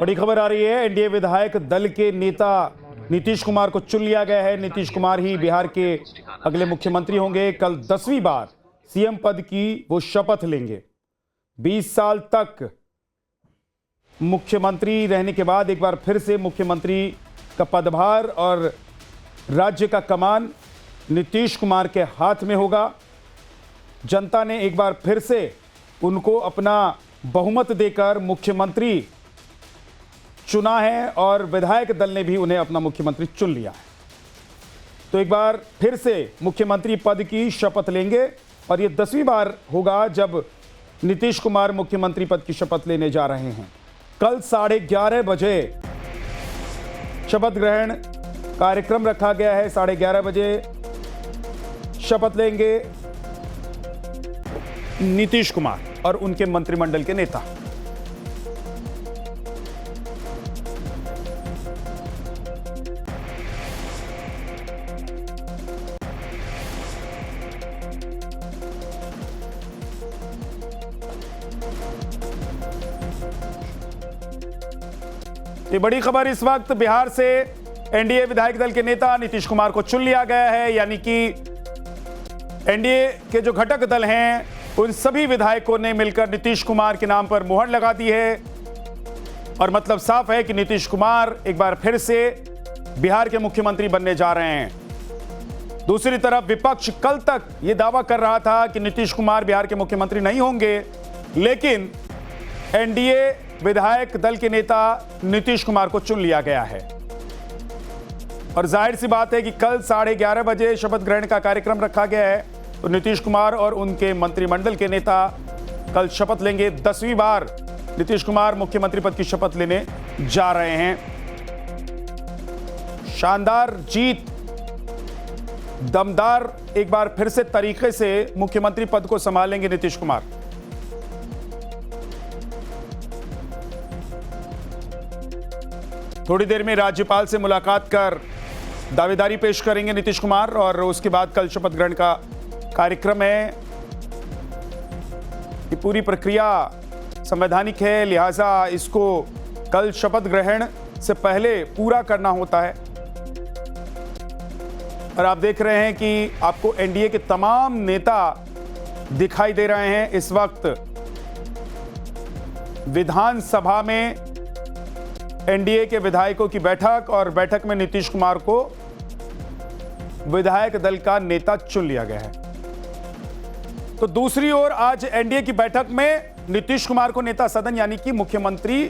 बड़ी खबर आ रही है। एनडीए विधायक दल के नेता नीतीश कुमार को चुन लिया गया है। नीतीश कुमार ही बिहार के अगले मुख्यमंत्री होंगे। कल 10वीं बार सीएम पद की वो शपथ लेंगे। 20 साल तक मुख्यमंत्री रहने के बाद एक बार फिर से मुख्यमंत्री का पदभार और राज्य का कमान नीतीश कुमार के हाथ में होगा। जनता ने एक बार फिर से उनको अपना बहुमत देकर मुख्यमंत्री चुना है और विधायक दल ने भी उन्हें अपना मुख्यमंत्री चुन लिया है। तो एक बार फिर से मुख्यमंत्री पद की शपथ लेंगे और ये 10वीं बार होगा जब नीतीश कुमार मुख्यमंत्री पद की शपथ लेने जा रहे हैं। कल 11:30 बजे शपथ ग्रहण कार्यक्रम रखा गया है। 11:30 बजे शपथ लेंगे नीतीश कुमार और उनके मंत्रिमंडल के नेता। ये बड़ी खबर इस वक्त बिहार से एनडीए विधायक दल के नेता नीतीश कुमार को चुन लिया गया है। यानी कि एनडीए के जो घटक दल हैं उन सभी विधायकों ने मिलकर नीतीश कुमार के नाम पर मुहर लगा दी है और मतलब साफ है कि नीतीश कुमार एक बार फिर से बिहार के मुख्यमंत्री बनने जा रहे हैं। दूसरी तरफ विपक्ष कल तक यह दावा कर रहा था कि नीतीश कुमार बिहार के मुख्यमंत्री नहीं होंगे, लेकिन एनडीए विधायक दल के नेता नीतीश कुमार को चुन लिया गया है। और जाहिर सी बात है कि कल 11:30 बजे शपथ ग्रहण का कार्यक्रम रखा गया है। तो नीतीश कुमार और उनके मंत्रिमंडल के नेता कल शपथ लेंगे। 10वीं बार नीतीश कुमार मुख्यमंत्री पद की शपथ लेने जा रहे हैं। शानदार जीत, दमदार एक बार फिर से तरीके से मुख्यमंत्री पद को संभालेंगे नीतीश कुमार। थोड़ी देर में राज्यपाल से मुलाकात कर दावेदारी पेश करेंगे नीतीश कुमार और उसके बाद कल शपथ ग्रहण का कार्यक्रम है। ये पूरी प्रक्रिया संवैधानिक है, लिहाजा इसको कल शपथ ग्रहण से पहले पूरा करना होता है। और आप देख रहे हैं कि आपको एनडीए के तमाम नेता दिखाई दे रहे हैं इस वक्त विधानसभा में। एनडीए के विधायकों की बैठक और बैठक में नीतीश कुमार को विधायक दल का नेता चुन लिया गया है। तो दूसरी ओर आज एनडीए की बैठक में नीतीश कुमार को नेता सदन यानी कि मुख्यमंत्री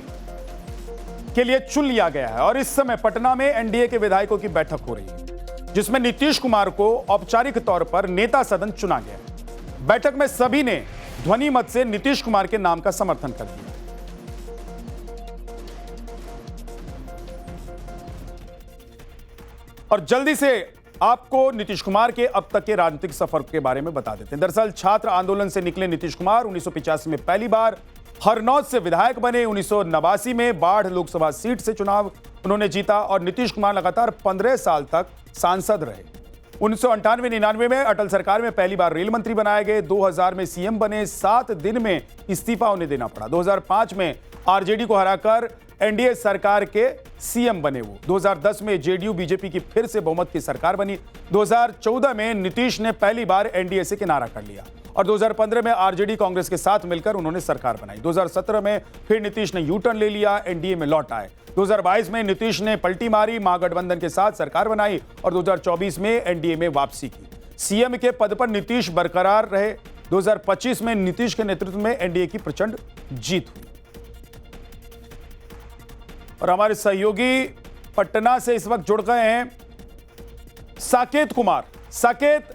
के लिए चुन लिया गया है। और इस समय पटना में एनडीए के विधायकों की बैठक हो रही है जिसमें नीतीश कुमार को औपचारिक तौर पर नेता सदन चुना गया है। बैठक में सभी ने ध्वनि मत से नीतीश कुमार के नाम का समर्थन कर दिया। और जल्दी से आपको नीतीश कुमार के अब तक के राजनीतिक सफर के बारे में बता देते हैं। दरअसल छात्र आंदोलन से निकले नीतीश कुमार 1985 में पहली बार हरनौत से विधायक बने। 1989 में बाढ़ लोकसभा सीट से चुनाव उन्होंने जीता और नीतीश कुमार लगातार 15 साल तक सांसद रहे। 1998-99 में अटल सरकार में पहली बार रेल मंत्री बनाए गए। 2000 में सीएम बने। 7 दिन में इस्तीफा उन्हें देना पड़ा। 2005 में आरजेडी को हराकर एनडीए सरकार के सीएम बने वो। 2010 में जेडीयू बीजेपी की फिर से बहुमत की सरकार बनी। 2014 में नीतीश ने पहली बार एनडीए से किनारा कर लिया और 2015 में आरजेडी कांग्रेस के साथ मिलकर उन्होंने सरकार बनाई। 2017 में फिर नीतीश ने यू टर्न ले लिया, एनडीए में लौट आए। 2022 में नीतीश ने पलटी मारी, महागठबंधन के साथ सरकार बनाई और 2024 में एनडीए में वापसी की। सीएम के पद पर नीतीश बरकरार रहे। 2025 में नीतीश के नेतृत्व में एनडीए की प्रचंड जीत हुई। और हमारे सहयोगी पटना से इस वक्त जुड़ गए हैं साकेत कुमार। साकेत,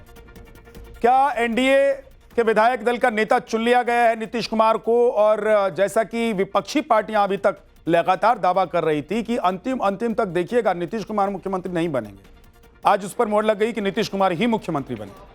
क्या एनडीए के विधायक दल का नेता चुन लिया गया है नीतीश कुमार को? और जैसा कि विपक्षी पार्टियां अभी तक लगातार दावा कर रही थी कि अंतिम तक देखिएगा नीतीश कुमार मुख्यमंत्री नहीं बनेंगे, आज उस पर मोहर लग गई कि नीतीश कुमार ही मुख्यमंत्री बने।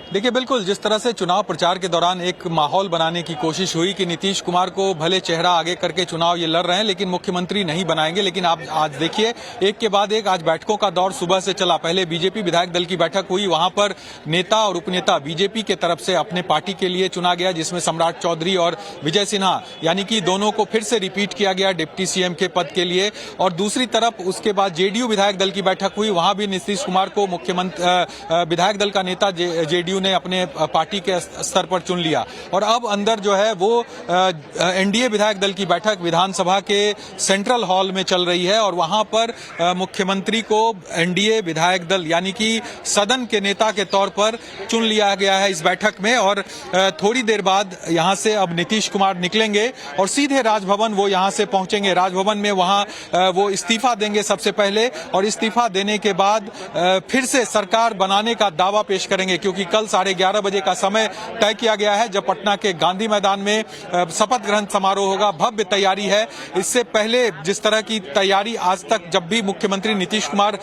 देखिए, बिल्कुल जिस तरह से चुनाव प्रचार के दौरान एक माहौल बनाने की कोशिश हुई कि नीतीश कुमार को भले चेहरा आगे करके चुनाव ये लड़ रहे हैं लेकिन मुख्यमंत्री नहीं बनाएंगे, लेकिन आप आज देखिए एक के बाद एक आज बैठकों का दौर सुबह से चला। पहले बीजेपी विधायक दल की बैठक हुई, वहां पर नेता और उपनेता बीजेपी के तरफ से अपने पार्टी के लिए चुना गया, जिसमें सम्राट चौधरी और विजय सिन्हा यानी कि दोनों को फिर से रिपीट किया गया डिप्टी सीएम के पद के लिए। और दूसरी तरफ उसके बाद जेडीयू विधायक दल की बैठक हुई, वहां भी नीतीश कुमार को मुख्यमंत्री विधायक दल का नेता जेडीयू ने अपने पार्टी के स्तर पर चुन लिया। और अब अंदर जो है वो एनडीए विधायक दल की बैठक विधानसभा के सेंट्रल हॉल में चल रही है और वहां पर मुख्यमंत्री को एनडीए विधायक दल यानी कि सदन के नेता के तौर पर चुन लिया गया है इस बैठक में। और थोड़ी देर बाद यहां से अब नीतीश कुमार निकलेंगे और सीधे राजभवन वो यहां से पहुंचेंगे। राजभवन में वहां वो इस्तीफा देंगे सबसे पहले और इस्तीफा देने के बाद फिर से सरकार बनाने का दावा पेश करेंगे, क्योंकि कल 11:30 बजे का समय तय किया गया है जब पटना के गांधी मैदान में शपथ ग्रहण समारोह होगा। भव्य तैयारी है। इससे पहले जिस तरह की तैयारी आज तक जब भी मुख्यमंत्री नीतीश कुमार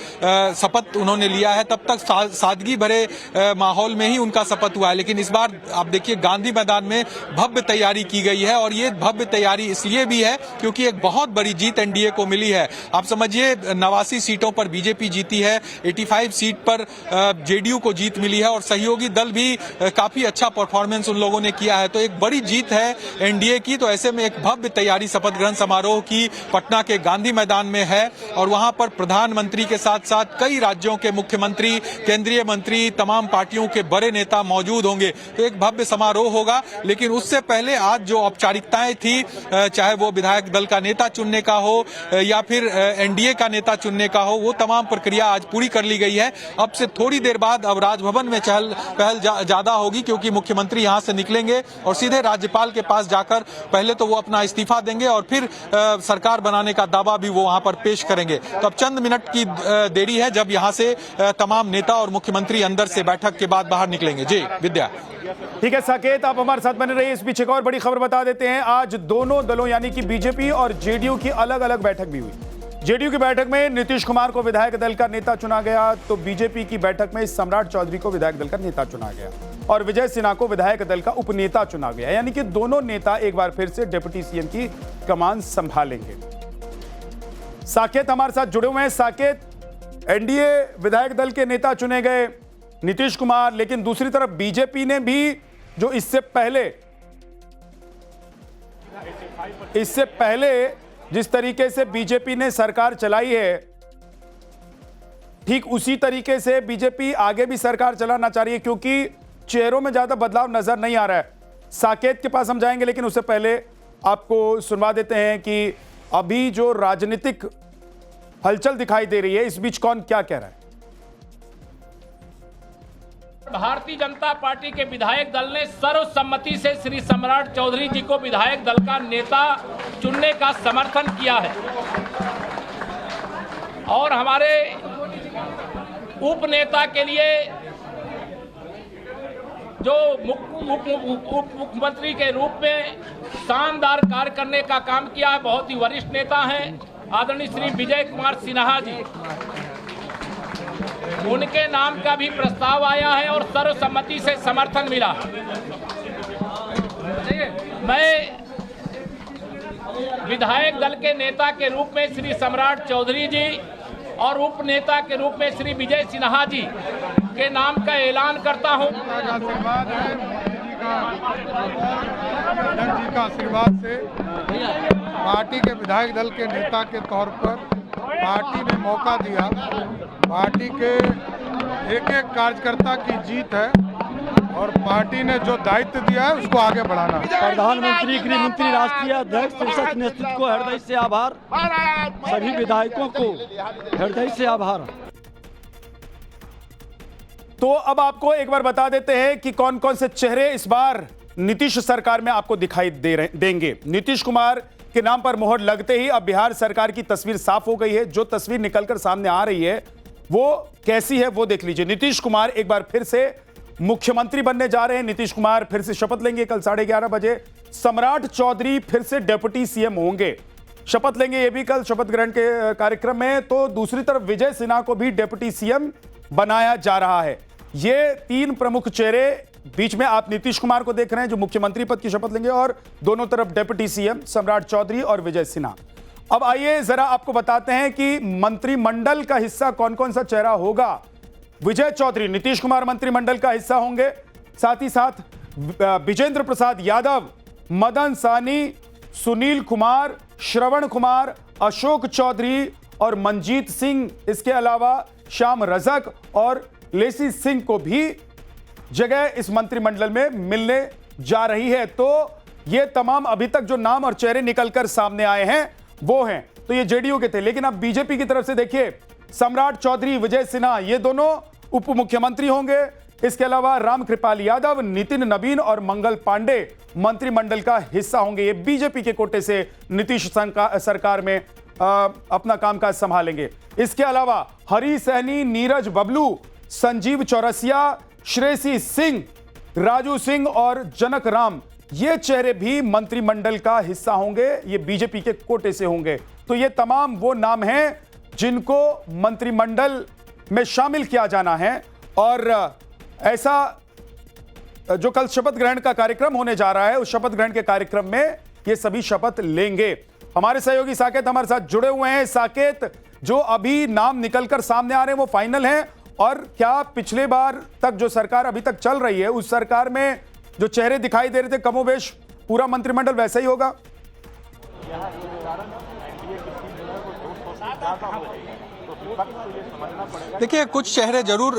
शपथ उन्होंने लिया है तब तक सादगी भरे माहौल में ही उनका शपथ हुआ है, लेकिन इस बार आप देखिए गांधी मैदान में भव्य तैयारी की गई है। और ये भव्य तैयारी इसलिए भी है क्योंकि एक बहुत बड़ी जीत एनडीए को मिली है। आप समझिए 89 सीटों पर बीजेपी जीती है, 85 सीट पर जेडीयू को जीत मिली है और सहयोगी दल भी काफी अच्छा परफॉर्मेंस उन लोगों ने किया है। तो एक बड़ी जीत है एनडीए की। तो ऐसे में एक भव्य तैयारी शपथ ग्रहण समारोह की पटना के गांधी मैदान में है और वहां पर प्रधानमंत्री के साथ साथ कई राज्यों के मुख्यमंत्री, केंद्रीय मंत्री, तमाम पार्टियों के बड़े नेता मौजूद होंगे। तो एक भव्य समारोह होगा, लेकिन उससे पहले आज जो औपचारिकताएं थी, चाहे वो विधायक दल का नेता चुनने का हो या फिर एनडीए का नेता चुनने का हो, वो तमाम प्रक्रिया आज पूरी कर ली गई है। अब से थोड़ी देर बाद अब राजभवन में चहल पहल ज्यादा होगी, क्योंकि मुख्यमंत्री यहां से निकलेंगे और सीधे राज्यपाल के पास जाकर पहले तो वो अपना इस्तीफा देंगे और फिर सरकार बनाने का दावा भी वो वहां पर पेश करेंगे। तो अब चंद मिनट की देरी है जब यहां से तमाम नेता और मुख्यमंत्री अंदर से बैठक के बाद बाहर निकलेंगे। जी विद्या। ठीक है साकेत, आप हमारे साथ बने रहिए। इस बीच एक और बड़ी खबर बता देते हैं। आज दोनों दलों यानी कि बीजेपी और जेडीयू की अलग अलग बैठक भी हुई। जेडीयू की बैठक में नीतीश कुमार को विधायक दल का नेता चुना गया, तो बीजेपी की बैठक में सम्राट चौधरी को विधायक दल का नेता चुना गया और विजय सिन्हा को विधायक दल का उपनेता चुना गया। यानी कि दोनों नेता एक बार फिर से डिप्टी सीएम की कमान संभालेंगे। साकेत हमारे साथ जुड़े हुए हैं। साकेत, एनडीए विधायक दल के नेता चुने गए नीतीश कुमार, लेकिन दूसरी तरफ बीजेपी ने भी जो इससे पहले जिस तरीके से बीजेपी ने सरकार चलाई है, ठीक उसी तरीके से बीजेपी आगे भी सरकार चलाना चाह रही है, क्योंकि चेहरों में ज्यादा बदलाव नजर नहीं आ रहा है। साकेत के पास हम जाएंगे, लेकिन उससे पहले आपको सुनवा देते हैं कि अभी जो राजनीतिक हलचल दिखाई दे रही है, इस बीच कौन क्या कह रहा है। भारतीय जनता पार्टी के विधायक दल ने सर्वसम्मति से श्री सम्राट चौधरी जी को विधायक दल का नेता चुनने का समर्थन किया है और हमारे उपनेता के लिए जो उप मुख्यमंत्री के रूप में शानदार कार्य करने का काम किया है, बहुत ही वरिष्ठ नेता हैं आदरणीय श्री विजय कुमार सिन्हा जी, उनके नाम का भी प्रस्ताव आया है और सर्वसम्मति से समर्थन मिला। मैं विधायक दल के नेता के रूप में श्री सम्राट चौधरी जी और उप नेता के रूप में श्री विजय सिन्हा जी के नाम का ऐलान करता हूं। जी का आशीर्वाद से पार्टी के विधायक दल के नेता के तौर पर पार्टी ने मौका दिया। पार्टी के एक एक कार्यकर्ता की जीत है और पार्टी ने जो दायित्व दिया है उसको आगे बढ़ाना। प्रधानमंत्री, गृह मंत्री, राष्ट्रीय अध्यक्ष, शीर्षक नेतृत्व को हृदय से आभार, सभी विधायकों को हृदय से आभार। तो अब आपको एक बार बता देते हैं कि कौन कौन से चेहरे इस बार नीतीश सरकार में आपको दिखाई देंगे। नीतीश कुमार के नाम पर मोहर लगते ही अब बिहार सरकार की तस्वीर साफ हो गई है। जो तस्वीर निकलकर सामने आ रही है वो कैसी है वो देख लीजिए। नीतीश कुमार एक बार फिर से मुख्यमंत्री बनने जा रहे हैं। नीतीश कुमार फिर से शपथ लेंगे कल 11:30 बजे। सम्राट चौधरी फिर से डिप्टी सीएम होंगे, शपथ लेंगे ये भी कल शपथ ग्रहण के कार्यक्रम में। तो दूसरी तरफ विजय सिन्हा को भी डिप्टी सीएम बनाया जा रहा है। ये तीन प्रमुख चेहरे, बीच में आप नीतीश कुमार को देख रहे हैं जो मुख्यमंत्री पद की शपथ लेंगे, और दोनों तरफ डिप्टी सीएम सम्राट चौधरी और विजय सिन्हा। अब आइए जरा आपको बताते हैं कि मंत्रिमंडल का हिस्सा कौन कौन सा चेहरा होगा। विजय चौधरी नीतीश कुमार मंत्रिमंडल का हिस्सा होंगे, साथ ही साथ विजेंद्र प्रसाद यादव, मदन साहनी, सुनील कुमार, श्रवण कुमार, अशोक चौधरी और मंजीत सिंह। इसके अलावा श्याम रजक और लेसी सिंह को भी जगह इस मंत्रिमंडल में मिलने जा रही है। तो ये तमाम अभी तक जो नाम और चेहरे निकलकर सामने आए हैं वो हैं, तो ये जेडीयू के थे। लेकिन अब बीजेपी की तरफ से देखिए, सम्राट चौधरी, विजय सिन्हा, ये दोनों उप मुख्यमंत्री होंगे। इसके अलावा रामकृपाल यादव, नितिन नवीन और मंगल पांडे मंत्रिमंडल का हिस्सा होंगे। ये बीजेपी के कोटे से नीतीश सरकार में अपना कामकाज संभालेंगे। इसके अलावा हरी सहनी, नीरज बबलू, संजीव चौरसिया, श्रेयसी सिंह, राजू सिंह और जनक राम, ये चेहरे भी मंत्रिमंडल का हिस्सा होंगे। ये बीजेपी के कोटे से होंगे। तो ये तमाम वो नाम हैं जिनको मंत्रिमंडल में शामिल किया जाना है। और ऐसा जो कल शपथ ग्रहण का कार्यक्रम होने जा रहा है, उस शपथ ग्रहण के कार्यक्रम में ये सभी शपथ लेंगे। हमारे सहयोगी साकेत हमारे साथ जुड़े हुए हैं। साकेत, जो अभी नाम निकलकर सामने आ रहे हैं वो फाइनल हैं, और क्या पिछले बार तक जो सरकार अभी तक चल रही है उस सरकार में जो चेहरे दिखाई दे रहे थे कमोबेश पूरा मंत्रिमंडल वैसा ही होगा? देखिए, कुछ चेहरे जरूर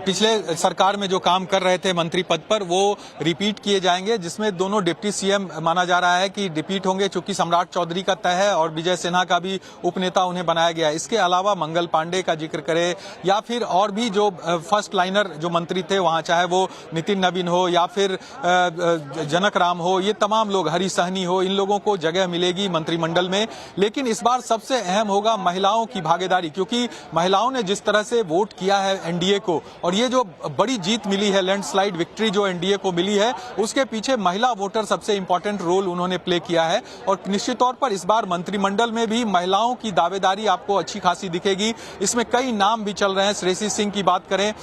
पिछले सरकार में जो काम कर रहे थे मंत्री पद पर वो रिपीट किए जाएंगे, जिसमें दोनों डिप्टी सीएम माना जा रहा है कि रिपीट होंगे, चूंकि सम्राट चौधरी का तय है और विजय सिन्हा का भी उपनेता उन्हें बनाया गया है। इसके अलावा मंगल पांडे का जिक्र करें या फिर और भी जो फर्स्ट लाइनर जो मंत्री थे वहां, चाहे वो नितिन नवीन हो या फिर जनक राम हो, ये तमाम लोग, हरी सहनी हो, इन लोगों को जगह मिलेगी मंत्रिमंडल में। लेकिन इस बार सबसे अहम होगा महिलाओं की भागीदारी, क्योंकि महिलाओं ने जिस तरह से वोट किया है एनडीए को, और ये जो बड़ी जीत मिली है, लैंडस्लाइड विक्ट्री जो एनडीए को मिली है, उसके पीछे महिला वोटर सबसे इंपॉर्टेंट रोल उन्होंने प्ले किया है। और निश्चित तौर पर इस बार मंत्रिमंडल में भी महिलाओं की दावेदारी आपको अच्छी खासी दिखेगी। इसमें कई नाम भी चल रहे हैं। श्रेयसी सिंह की बात करें,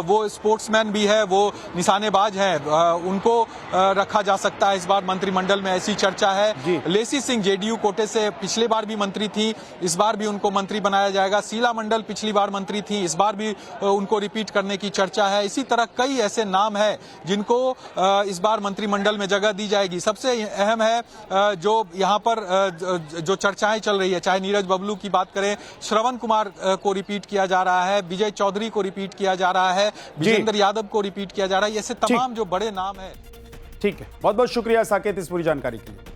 वो स्पोर्ट्समैन भी है, वो निशानेबाज है, उनको रखा जा सकता है इस बार मंत्रिमंडल में, ऐसी चर्चा है। लेसी सिंह जेडीयू कोटे से पिछले बार भी मंत्री थी, इस बार भी उनको मंत्री बनाया जाएगा। शीला मंडल पिछली बार मंत्री थी, इस बार भी उनको रिपीट करने की चर्चा है। इसी तरह कई ऐसे नाम हैं जिनको इस बार मंत्रिमंडल में जगह दी जाएगी। सबसे अहम है जो यहाँ पर जो चर्चाएं चल रही है, चाहे नीरज बबलू की बात करें, श्रवण कुमार को रिपीट किया जा रहा है, विजय चौधरी को रिपीट किया जा रहा है, विजेंद्र यादव को रिपीट किया जा रहा है, ऐसे तमाम जो बड़े नाम है। ठीक है, बहुत बहुत शुक्रिया साकेत इस पूरी जानकारी के लिए।